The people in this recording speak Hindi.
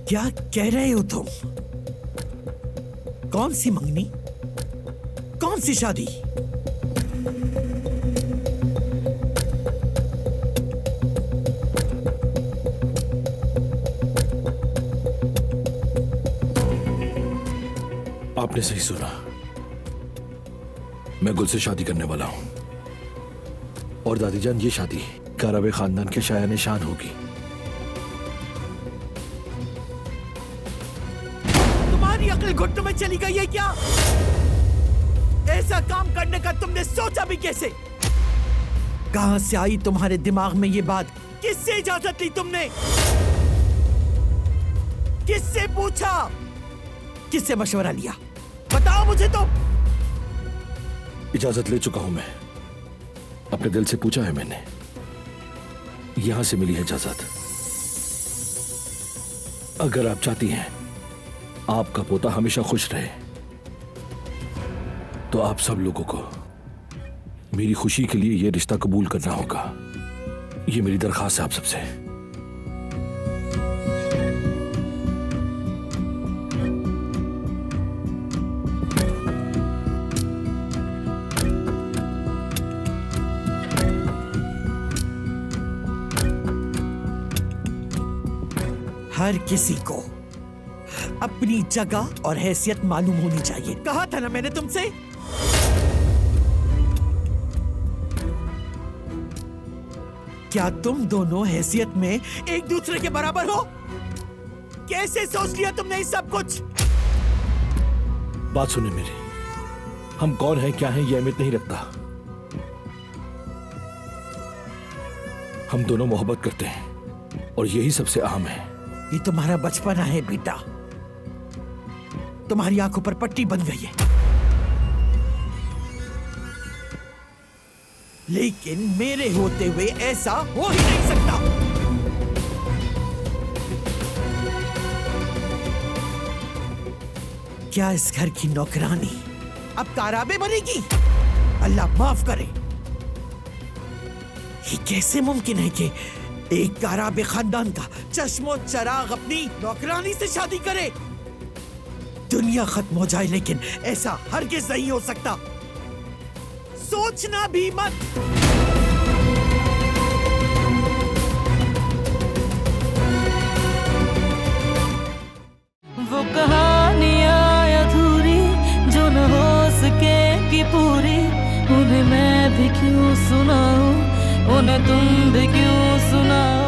क्या कह रहे हो तुम? कौन सी मंगनी, कौन सी शादी? आपने सही सुना, मैं गुल से शादी करने वाला हूं। और दादीजान, ये शादी कारवे खानदान के शायान शान होगी। तुम्हारी अकल घुटनों में चली गई है क्या? ऐसा काम करने का तुमने सोचा भी कैसे? कहां से आई तुम्हारे दिमाग में ये बात? किससे इजाजत ली तुमने? किससे पूछा? किससे मशवरा लिया? बताओ मुझे तो। इजाजत ले चुका हूं मैं, अपने दिल से पूछा है मैंने, यहां से मिली है इजाजत। अगर आप चाहती हैं आपका पोता हमेशा खुश रहे, तो आप सब लोगों को मेरी खुशी के लिए यह रिश्ता कबूल करना होगा। यह मेरी दरखास्त है आप सबसे। हर किसी को अपनी जगह और हैसियत मालूम होनी चाहिए। कहा था ना मैंने तुमसे। क्या तुम दोनों हैसियत में एक दूसरे के बराबर हो? कैसे सोच लिया तुमने इस सब कुछ? बात सुने मेरी, हम कौन हैं क्या हैं यह अहमियत नहीं रखता। हम दोनों मोहब्बत करते हैं और यही सबसे अहम है। ये तुम्हारा बचपना है बेटा, तुम्हारी आंखों पर पट्टी बन गई है। लेकिन मेरे होते हुए ऐसा हो ही नहीं सकता। क्या इस घर की नौकरानी अब ताराबे बनेगी? अल्लाह माफ करे। ये कैसे मुमकिन है कि एक काराबे खानदान का चश्मो चराग अपनी नौकरानी से शादी करे? दुनिया खत्म हो जाए लेकिन ऐसा हरगिज नहीं हो सकता। सोचना भी मत। वो कहानियां अधूरी जो न हो सके कि पूरी, उन्हें मैं भी क्यों सुनाऊं, उन्हें तुम भी क्यों सुनाओ।